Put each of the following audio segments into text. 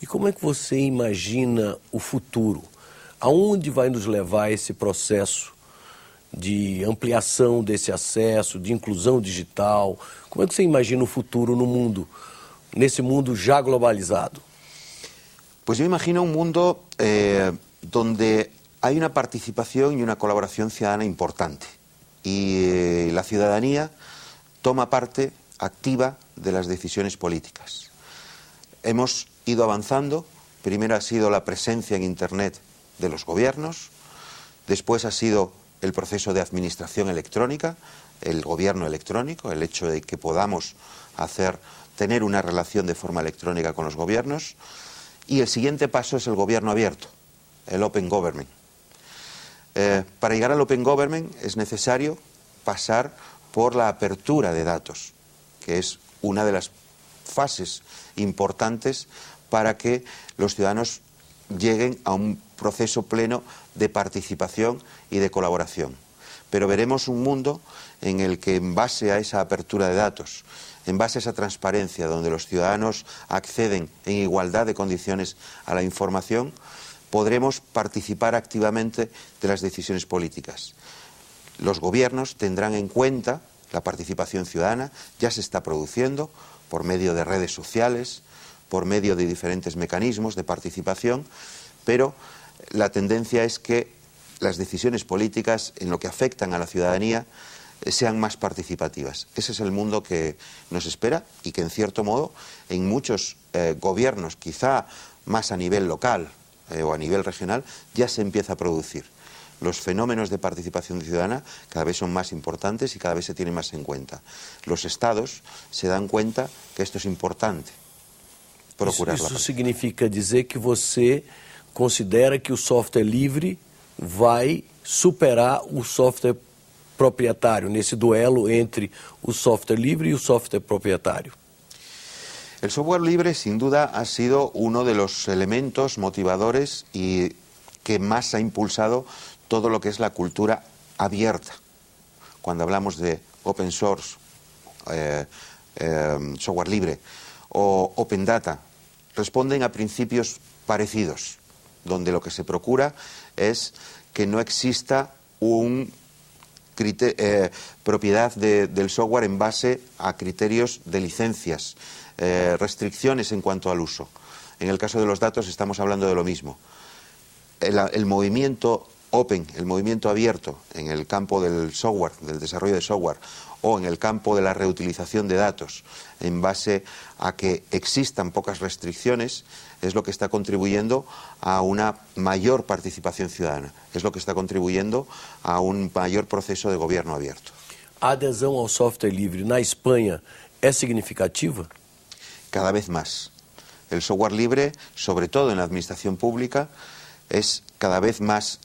E como é que você imagina o futuro? Aonde vai nos levar esse processo de ampliação desse acesso, de inclusão digital? Como é que você imagina o futuro no mundo, nesse mundo já globalizado? Pues yo imagino un mundo donde hay una participación y una colaboración ciudadana importante. Y la ciudadanía toma parte activa de las decisiones políticas. Hemos ido avanzando. Primero ha sido la presencia en Internet de los gobiernos, después ha sido el proceso de administración electrónica, el gobierno electrónico, el hecho de que podamos tener una relación de forma electrónica con los gobiernos, y el siguiente paso es el gobierno abierto, el Open Government. Para llegar al Open Government es necesario pasar por la apertura de datos, que es una de las fases importantes para que los ciudadanos lleguen a un proceso pleno de participación y de colaboración. Pero veremos un mundo en el que, en base a esa apertura de datos, en base a esa transparencia, donde los ciudadanos acceden en igualdad de condiciones a la información, podremos participar activamente de las decisiones políticas. Los gobiernos tendrán en cuenta la participación ciudadana, ya se está produciendo por medio de redes sociales, por medio de diferentes mecanismos de participación, pero la tendencia es que las decisiones políticas, en lo que afectan a la ciudadanía, sean más participativas. Ese es el mundo que nos espera y que, en cierto modo, en muchos gobiernos, quizá más a nivel local o a nivel regional, ya se empieza a producir. Los fenómenos de participación ciudadana cada vez son más importantes y cada vez se tienen más en cuenta. Los estados se dan cuenta que esto es importante. Isso significa dizer que você considera que o software livre vai superar o software proprietário nesse duelo entre o software livre y el software propietario? El software libre, sin duda, ha sido uno de los elementos motivadores y que más ha impulsado todo lo que es la cultura abierta. Cuando hablamos de open source, software libre o open data, responden a principios parecidos, donde lo que se procura es que no exista un propiedad del software en base a criterios de licencias, restricciones en cuanto al uso. En el caso de los datos estamos hablando de lo mismo. El movimiento open, el movimiento abierto en el campo del software, del desarrollo de software, o en el campo de la reutilización de datos en base a que existan pocas restricciones, es lo que está contribuyendo a una mayor participación ciudadana, es lo que está contribuyendo a un mayor proceso de gobierno abierto. A adesão ao software livre na Espanha é significativa? Cada vez más. El software libre, sobre todo en la administración pública, es cada vez más,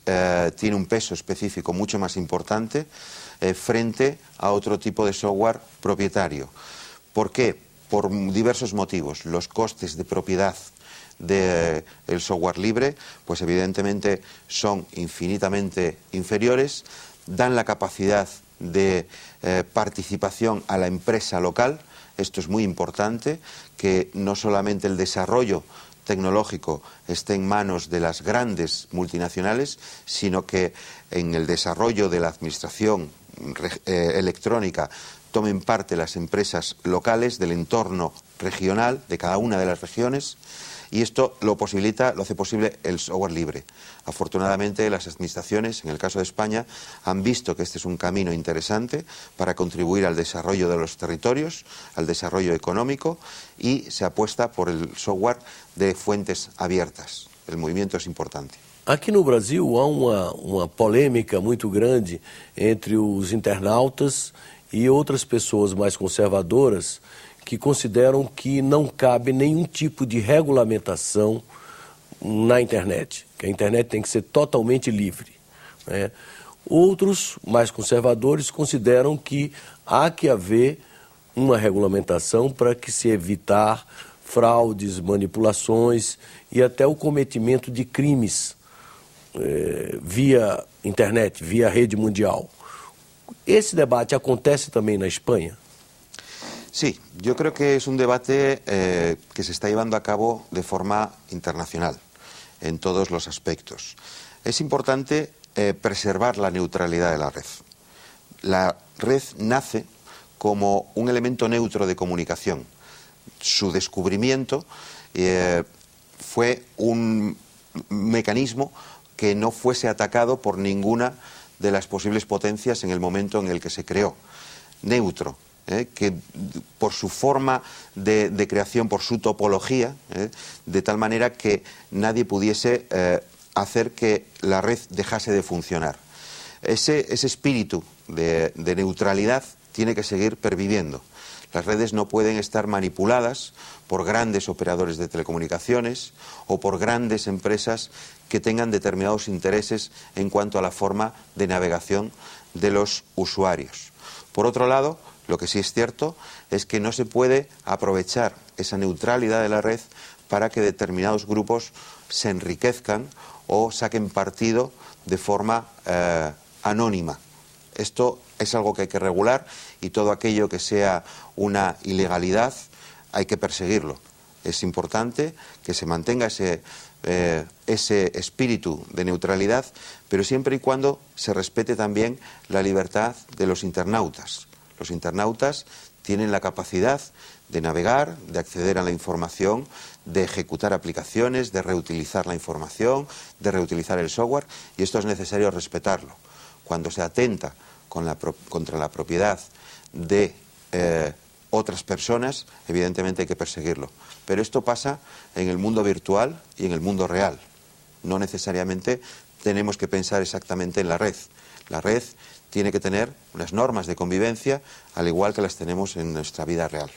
tiene un peso específico mucho más importante frente a otro tipo de software propietario. ¿Por qué? Por diversos motivos. Los costes de propiedad del software libre, pues evidentemente son infinitamente inferiores, dan la capacidad de participación a la empresa local. Esto es muy importante, que no solamente el desarrollo tecnológico esté en manos de las grandes multinacionales, sino que en el desarrollo de la administración electrónica tomen parte las empresas locales del entorno regional de cada una de las regiones, y esto lo hace posible el software libre. Afortunadamente, las administraciones, en el caso de España, han visto que este es un camino interesante para contribuir al desarrollo de los territorios, al desarrollo económico, y se apuesta por el software de fuentes abiertas. El movimiento es importante. Aqui no Brasil há uma polêmica muito grande entre os internautas e outras pessoas mais conservadoras que consideram que não cabe nenhum tipo de regulamentação na internet, que a internet tem que ser totalmente livre, né? Outros, mais conservadores, consideram que há que haver uma regulamentação para que se evitar fraudes, manipulações e até o cometimento de crimes via internet, via rede mundial. Esse debate acontece também na Espanha? Sí, yo creo que es un debate que se está llevando a cabo de forma internacional, en todos los aspectos. Es importante preservar la neutralidad de la red. La red nace como un elemento neutro de comunicación. Su descubrimiento fue un mecanismo que no fuese atacado por ninguna de las posibles potencias en el momento en el que se creó. Neutro, que por su forma de creación, por su topología, de tal manera que nadie pudiese hacer que la red dejase de funcionar. Ese espíritu de neutralidad tiene que seguir perviviendo. Las redes no pueden estar manipuladas por grandes operadores de telecomunicaciones o por grandes empresas que tengan determinados intereses en cuanto a la forma de navegación de los usuarios. Por otro lado, lo que sí es cierto es que no se puede aprovechar esa neutralidad de la red para que determinados grupos se enriquezcan o saquen partido de forma anónima. Esto es algo que hay que regular y todo aquello que sea una ilegalidad hay que perseguirlo. Es importante que se mantenga ese espíritu de neutralidad, pero siempre y cuando se respete también la libertad de los internautas. Los internautas tienen la capacidad de navegar, de acceder a la información, de ejecutar aplicaciones, de reutilizar la información, de reutilizar el software, y esto es necesario respetarlo. Cuando se atenta contra la propiedad de otras personas, evidentemente hay que perseguirlo. Pero esto pasa en el mundo virtual y en el mundo real. No necesariamente tenemos que pensar exactamente en la red. La red tiene que tener unas normas de convivencia, al igual que las tenemos en nuestra vida real.